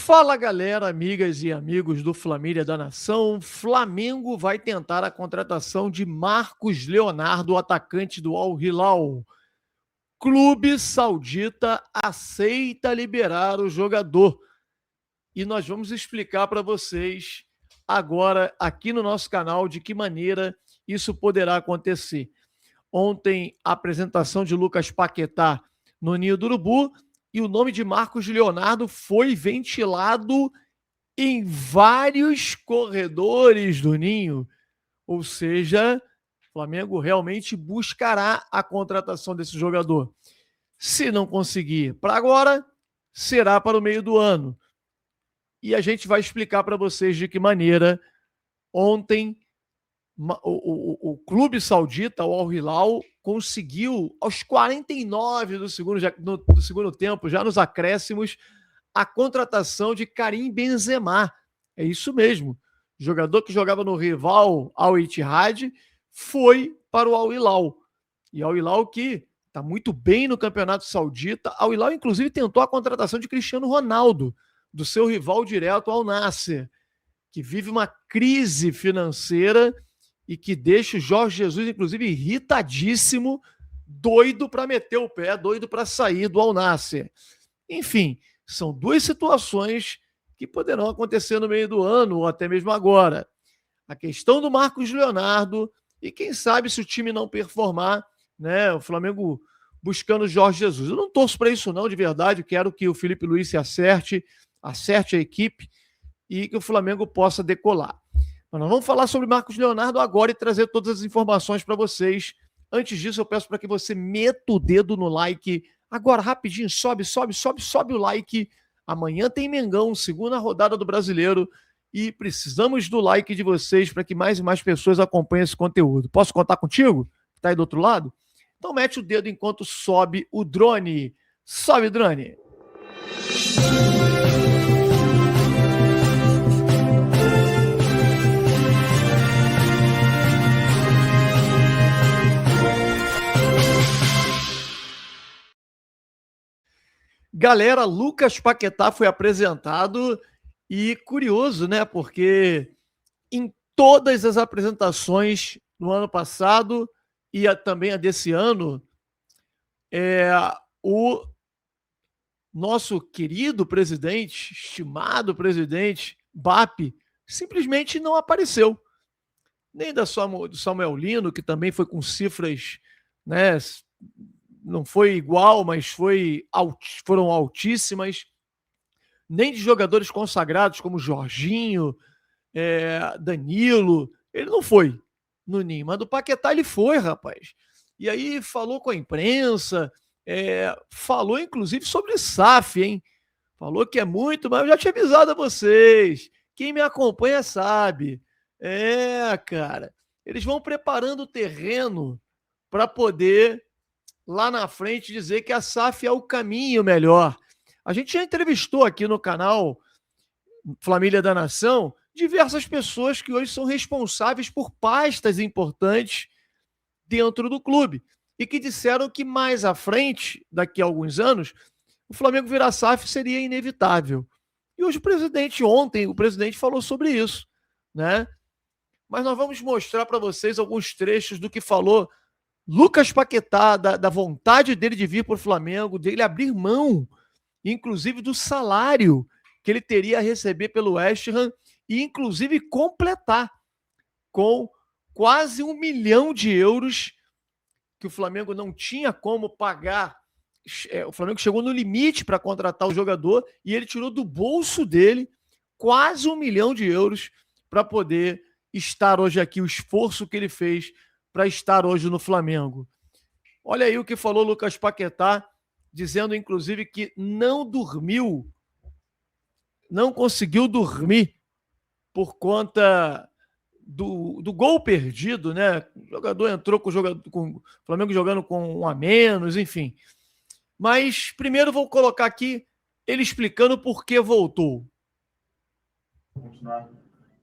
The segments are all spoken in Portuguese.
Fala, galera, amigas e amigos do Família da Nação. Flamengo vai tentar a contratação de Marcos Leonardo, atacante do Al Hilal. Clube saudita aceita liberar o jogador. E nós vamos explicar para vocês agora, aqui no nosso canal, de que maneira isso poderá acontecer. Ontem, a apresentação de Lucas Paquetá no Ninho do Urubu, e o nome de Marcos Leonardo foi ventilado em vários corredores do Ninho. Ou seja, o Flamengo realmente buscará a contratação desse jogador. Se não conseguir para agora, será para o meio do ano. E a gente vai explicar para vocês de que maneira ontem o clube saudita, o Al Hilal, conseguiu, aos 49 do segundo tempo, já nos acréscimos, a contratação de Karim Benzema. É isso mesmo. Jogador que jogava no rival Al Ittihad foi para o Al Hilal. E Al Hilal que está muito bem no campeonato saudita. Al Hilal, inclusive, tentou a contratação de Cristiano Ronaldo, do seu rival direto Al Nassr, que vive uma crise financeira e que deixa o Jorge Jesus, inclusive, irritadíssimo, doido para meter o pé, doido para sair do Al Nassr. Enfim, são duas situações que poderão acontecer no meio do ano ou até mesmo agora. A questão do Marcos Leonardo e quem sabe se o time não performar, né, o Flamengo buscando o Jorge Jesus. Eu não torço para isso não, de verdade, quero que o Felipe Luiz se acerte a equipe e que o Flamengo possa decolar. Mas nós vamos falar sobre Marcos Leonardo agora e trazer todas as informações para vocês. Antes disso, eu peço para que você meta o dedo no like. Agora, rapidinho, sobe o like. Amanhã tem Mengão, segunda rodada do Brasileiro. E precisamos do like de vocês para que mais e mais pessoas acompanhem esse conteúdo. Posso contar contigo? Está aí do outro lado? Então mete o dedo enquanto sobe o drone. Sobe, drone! Galera, Lucas Paquetá foi apresentado e curioso, né? Porque em todas as apresentações no ano passado e também a desse ano, o nosso querido presidente, estimado presidente, BAP, simplesmente não apareceu. Nem do Samuel Lino, que também foi com cifras, né? Não foi igual, mas foram altíssimas. Nem de jogadores consagrados como Jorginho, Danilo. Ele não foi no Ninho, mas do Paquetá ele foi, rapaz. E aí falou com a imprensa, falou inclusive sobre SAF, hein? Falou que é muito, mas eu já tinha avisado a vocês. Quem me acompanha sabe. Cara, eles vão preparando o terreno para poder lá na frente dizer que a SAF é o caminho melhor. A gente já entrevistou aqui no canal Família da Nação diversas pessoas que hoje são responsáveis por pastas importantes dentro do clube e que disseram que mais à frente, daqui a alguns anos, o Flamengo virar SAF seria inevitável. E hoje ontem o presidente falou sobre isso, né? Mas nós vamos mostrar para vocês alguns trechos do que falou Lucas Paquetá, da vontade dele de vir para o Flamengo, dele abrir mão, inclusive do salário que ele teria a receber pelo West Ham e inclusive completar com quase 1 milhão de euros que o Flamengo não tinha como pagar. O Flamengo chegou no limite para contratar o jogador e ele tirou do bolso dele quase 1 milhão de euros para poder estar hoje aqui, o esforço que ele fez para estar hoje no Flamengo. Olha aí o que falou Lucas Paquetá, dizendo inclusive que não conseguiu dormir por conta do gol perdido, né? O jogador entrou com o Flamengo jogando com 1 a menos, enfim. Mas primeiro vou colocar aqui ele explicando por que voltou. Continuar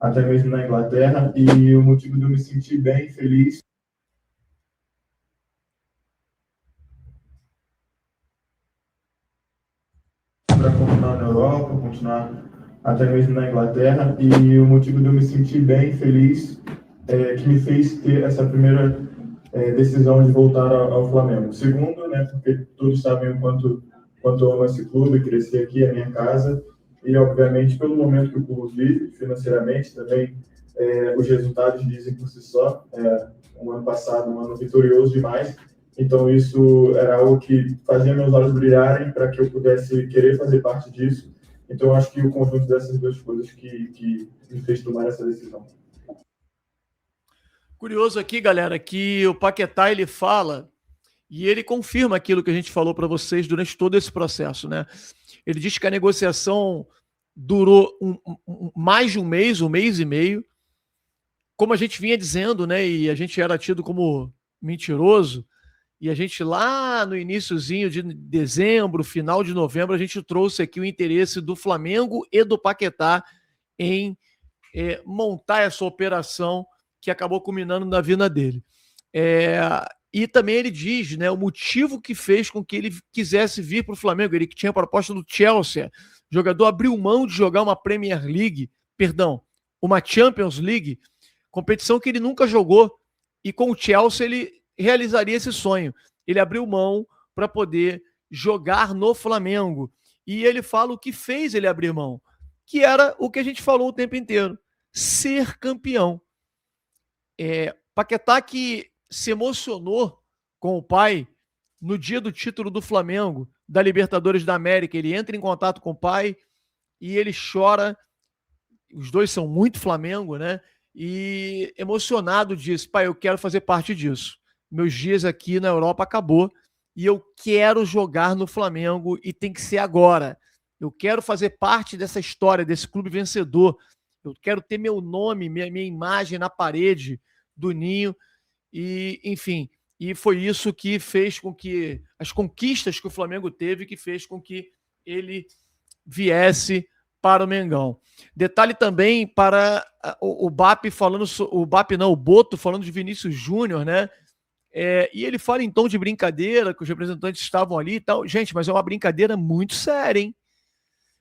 até mesmo na Inglaterra, e o motivo de eu me sentir bem, feliz para continuar na Europa, continuar até mesmo na Inglaterra, e o motivo de eu me sentir bem, feliz, que me fez ter essa primeira decisão de voltar ao Flamengo. Segundo, né, porque todos sabem o quanto eu amo esse clube, cresci aqui, é minha casa, e obviamente pelo momento que o clube vive, financeiramente também, os resultados dizem por si só. Um ano passado, um ano vitorioso demais, então isso era algo que fazia meus olhos brilharem para que eu pudesse querer fazer parte disso. Então eu acho que o conjunto dessas duas coisas que me fez tomar essa decisão. Curioso aqui, galera, que o Paquetá ele fala e ele confirma aquilo que a gente falou para vocês durante todo esse processo, né? Ele diz que a negociação durou mais de um mês e meio, como a gente vinha dizendo, né? E a gente era tido como mentiroso. E a gente lá no iniciozinho de dezembro, final de novembro, a gente trouxe aqui o interesse do Flamengo e do Paquetá em montar essa operação que acabou culminando na vinda dele. E também ele diz, né, o motivo que fez com que ele quisesse vir para o Flamengo. Ele que tinha a proposta do Chelsea. O jogador abriu mão de jogar uma Premier League, uma Champions League, competição que ele nunca jogou. E com o Chelsea ele realizaria esse sonho. Ele abriu mão para poder jogar no Flamengo. E ele fala o que fez ele abrir mão, que era o que a gente falou o tempo inteiro: ser campeão. Paquetá, que se emocionou com o pai no dia do título do Flamengo, da Libertadores da América. Ele entra em contato com o pai e ele chora. Os dois são muito Flamengo, né? E emocionado diz: pai, eu quero fazer parte disso. Meus dias aqui na Europa acabou e eu quero jogar no Flamengo e tem que ser agora. Eu quero fazer parte dessa história, desse clube vencedor. Eu quero ter meu nome, minha imagem na parede do Ninho. E, enfim, e foi isso que fez com que as conquistas que o Flamengo teve, que fez com que ele viesse para o Mengão. Detalhe também para o Bap falando, o Boto falando de Vinícius Júnior, né? E ele fala em tom de brincadeira, que os representantes estavam ali e tal. Gente, mas é uma brincadeira muito séria, hein?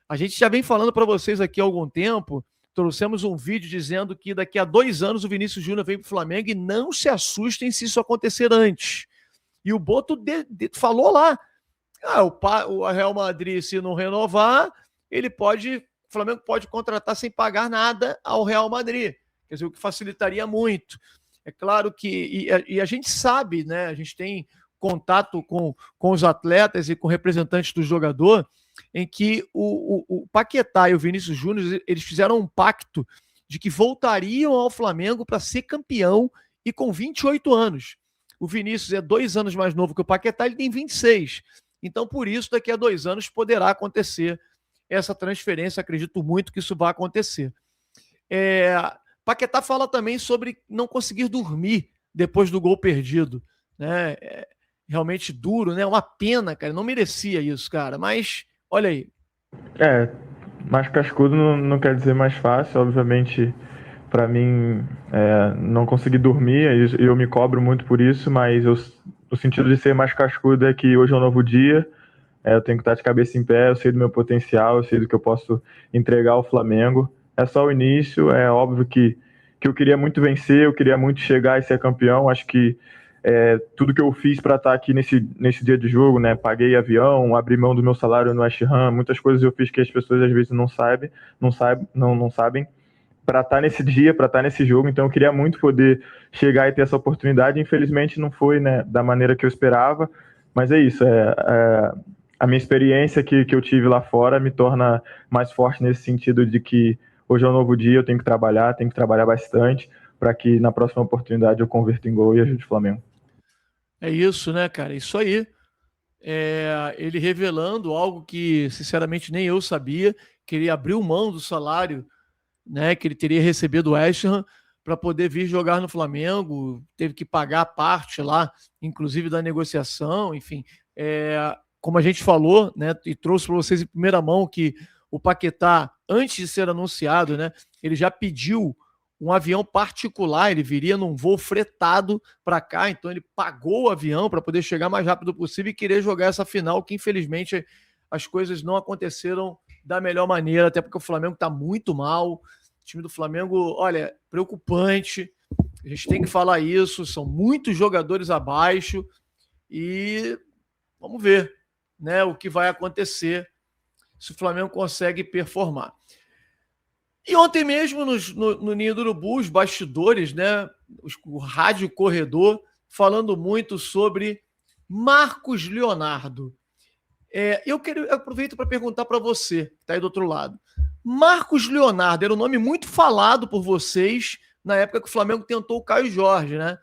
A gente já vem falando para vocês aqui há algum tempo. Trouxemos um vídeo dizendo que daqui a 2 anos o Vinícius Júnior vem para o Flamengo e não se assustem se isso acontecer antes. E o Boto falou lá: o Real Madrid, se não renovar, o Flamengo pode contratar sem pagar nada ao Real Madrid. Quer dizer, o que facilitaria muito. É claro que, e a gente sabe, né? A gente tem contato com os atletas e com representantes do jogador, em que o Paquetá e o Vinícius Júnior, eles fizeram um pacto de que voltariam ao Flamengo para ser campeão e com 28 anos. O Vinícius é 2 anos mais novo que o Paquetá, ele tem 26. Então, por isso, daqui a 2 anos poderá acontecer essa transferência. Acredito muito que isso vai acontecer. Paquetá fala também sobre não conseguir dormir depois do gol perdido, né? Realmente duro, né? Uma pena, cara. Não merecia isso, cara. Mas, olha aí. Mais cascudo não quer dizer mais fácil. Obviamente, para mim, não conseguir dormir, eu me cobro muito por isso, mas o sentido de ser mais cascudo é que hoje é um novo dia. Eu tenho que estar de cabeça em pé, eu sei do meu potencial, eu sei do que eu posso entregar ao Flamengo. É só o início, é óbvio que eu queria muito vencer, eu queria muito chegar e ser campeão. Acho que tudo que eu fiz para estar aqui nesse dia de jogo, né? Paguei avião, abri mão do meu salário no West Ham, muitas coisas eu fiz que as pessoas às vezes não sabem, para estar nesse dia, para estar nesse jogo. Então eu queria muito poder chegar e ter essa oportunidade. Infelizmente não foi, né, da maneira que eu esperava, mas é isso. A minha experiência que eu tive lá fora me torna mais forte nesse sentido de que hoje é um novo dia, eu tenho que trabalhar bastante para que na próxima oportunidade eu converta em gol e ajude o Flamengo. É isso, né, cara? Isso aí. Ele revelando algo que, sinceramente, nem eu sabia, que ele abriu mão do salário, né, que ele teria recebido do West Ham para poder vir jogar no Flamengo. Teve que pagar a parte lá, inclusive da negociação, enfim. Como a gente falou, né, e trouxe para vocês em primeira mão, que o Paquetá, antes de ser anunciado, né, ele já pediu um avião particular. Ele viria num voo fretado para cá, então ele pagou o avião para poder chegar mais rápido possível e querer jogar essa final, que infelizmente as coisas não aconteceram da melhor maneira, até porque o Flamengo está muito mal. O time do Flamengo, olha, preocupante. A gente tem que falar isso. São muitos jogadores abaixo e vamos ver, né, o que vai acontecer se o Flamengo consegue performar. E ontem mesmo, no Ninho do Urubu, os bastidores, né, o rádio corredor, falando muito sobre Marcos Leonardo. Eu aproveito para perguntar para você, que está aí do outro lado. Marcos Leonardo era um nome muito falado por vocês na época que o Flamengo tentou o Caio Jorge, né?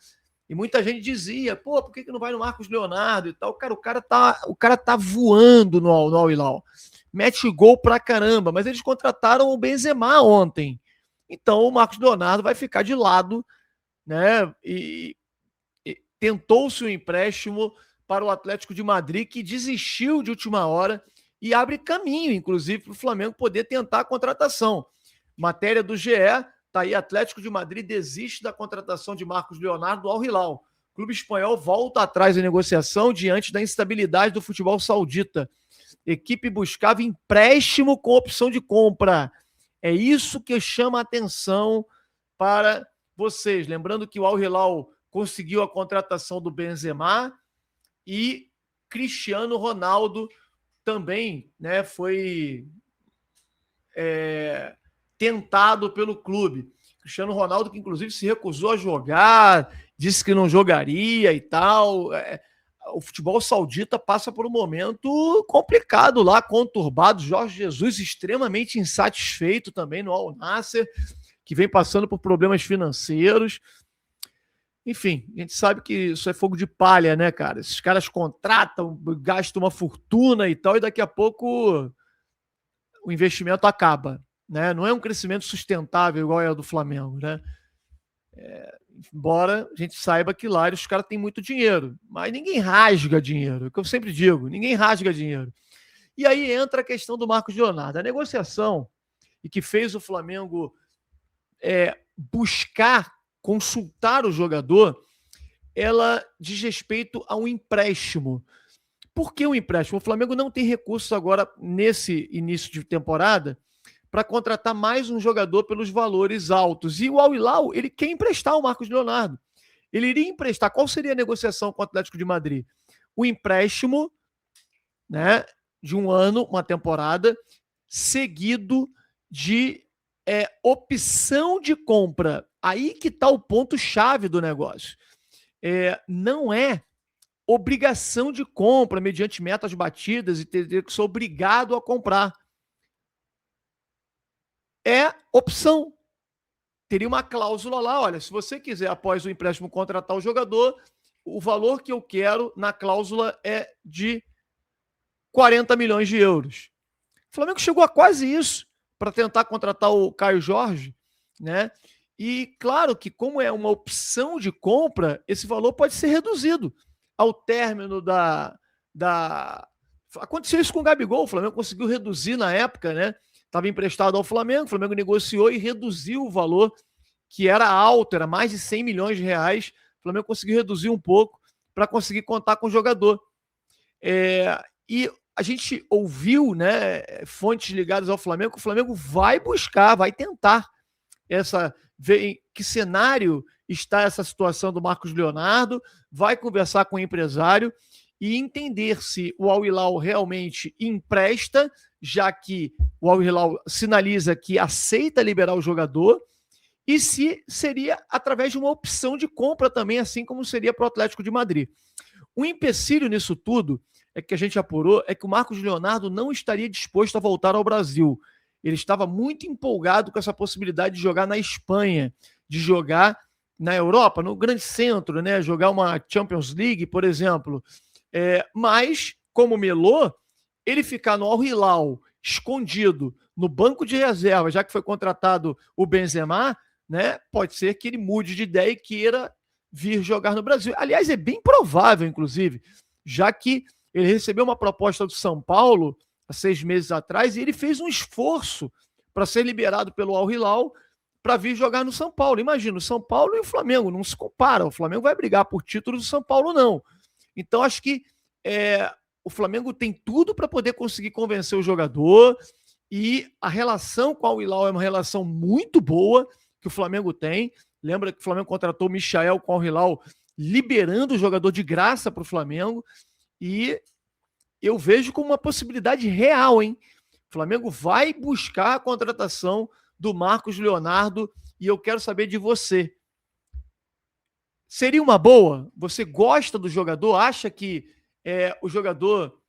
E muita gente dizia, pô, por que não vai no Marcos Leonardo e tal? Cara, o cara tá voando no Al Hilal. Mete gol pra caramba, mas eles contrataram o Benzema ontem. Então o Marcos Leonardo vai ficar de lado, né? E tentou-se o empréstimo para o Atlético de Madrid, que desistiu de última hora e abre caminho, inclusive, para o Flamengo poder tentar a contratação. Matéria do GE, tá aí, Atlético de Madrid desiste da contratação de Marcos Leonardo ao Hilal. O clube espanhol volta atrás da negociação diante da instabilidade do futebol saudita. Equipe buscava empréstimo com opção de compra. É isso que chama a atenção para vocês. Lembrando que o Al Hilal conseguiu a contratação do Benzema e Cristiano Ronaldo também, né, foi tentado pelo clube. Cristiano Ronaldo, que inclusive se recusou a jogar, disse que não jogaria e tal. O futebol saudita passa por um momento complicado lá, conturbado. Jorge Jesus extremamente insatisfeito também no Al Nassr, que vem passando por problemas financeiros. Enfim, a gente sabe que isso é fogo de palha, né, cara? Esses caras contratam, gastam uma fortuna e tal, e daqui a pouco o investimento acaba, né? Não é um crescimento sustentável igual é o do Flamengo, né? Embora a gente saiba que lá os caras têm muito dinheiro, mas ninguém rasga dinheiro, é o que eu sempre digo, ninguém rasga dinheiro. E aí entra a questão do Marcos Leonardo. A negociação e que fez o Flamengo buscar consultar o jogador, ela diz respeito a um empréstimo. Por que um empréstimo? O Flamengo não tem recursos agora, nesse início de temporada, para contratar mais um jogador pelos valores altos. E o Al Hilal, ele quer emprestar o Marcos Leonardo. Ele iria emprestar. Qual seria a negociação com o Atlético de Madrid? O empréstimo, né, de um ano, uma temporada, seguido de opção de compra. Aí que está o ponto-chave do negócio. Não é obrigação de compra mediante metas batidas e ter que ser obrigado a comprar. É opção. Teria uma cláusula lá, olha, se você quiser, após o empréstimo, contratar o jogador, o valor que eu quero na cláusula é de 40 milhões de euros. O Flamengo chegou a quase isso para tentar contratar o Caio Jorge, né? E claro que, como é uma opção de compra, esse valor pode ser reduzido ao término Aconteceu isso com o Gabigol, o Flamengo conseguiu reduzir na época, né? Estava emprestado ao Flamengo, o Flamengo negociou e reduziu o valor, que era alto, era mais de 100 milhões de reais. O Flamengo conseguiu reduzir um pouco para conseguir contar com o jogador. E a gente ouviu, né, fontes ligadas ao Flamengo, que o Flamengo vai buscar, vai tentar ver em que cenário está essa situação do Marcos Leonardo, vai conversar com o empresário e entender se o Al Hilal realmente empresta, já que o Al Hilal sinaliza que aceita liberar o jogador, e se seria através de uma opção de compra também, assim como seria para o Atlético de Madrid. O empecilho nisso tudo, que a gente apurou, é que o Marcos Leonardo não estaria disposto a voltar ao Brasil. Ele estava muito empolgado com essa possibilidade de jogar na Espanha, de jogar na Europa, no grande centro, né? Jogar uma Champions League, por exemplo. Mas, como melou, ele ficar no Al Hilal, escondido, no banco de reserva, já que foi contratado o Benzema, né? Pode ser que ele mude de ideia e queira vir jogar no Brasil. Aliás, é bem provável, inclusive, já que ele recebeu uma proposta do São Paulo há 6 meses atrás e ele fez um esforço para ser liberado pelo Al Hilal para vir jogar no São Paulo. Imagina, o São Paulo e o Flamengo não se comparam. O Flamengo vai brigar por título do São Paulo, não. Então, acho que o Flamengo tem tudo para poder conseguir convencer o jogador E a relação com o Al-Hilal é uma relação muito boa que o Flamengo tem. Lembra que o Flamengo contratou o Michael com o Al-Hilal, liberando o jogador de graça para o Flamengo. E eu vejo como uma possibilidade real, hein? O Flamengo vai buscar a contratação do Marcos Leonardo e eu quero saber de você. Seria uma boa? Você gosta do jogador? Acha que o jogador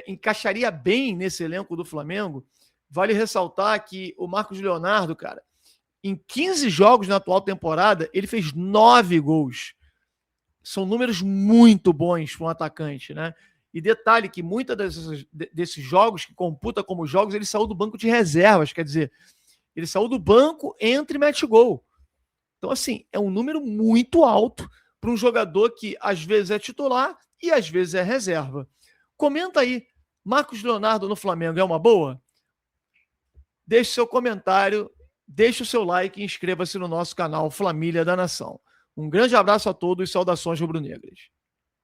encaixaria bem nesse elenco do Flamengo? Vale ressaltar que o Marcos Leonardo, cara, em 15 jogos na atual temporada, ele fez 9 gols. São números muito bons para um atacante, né? E detalhe que muitos desses jogos, que computa como jogos, ele saiu do banco de reservas, quer dizer, ele saiu do banco, entra e mete gol. Então, assim, é um número muito alto para um jogador que às vezes é titular e às vezes é reserva. Comenta aí, Marcos Leonardo no Flamengo é uma boa? Deixe seu comentário, deixe o seu like e inscreva-se no nosso canal Família da Nação. Um grande abraço a todos e saudações rubro-negras.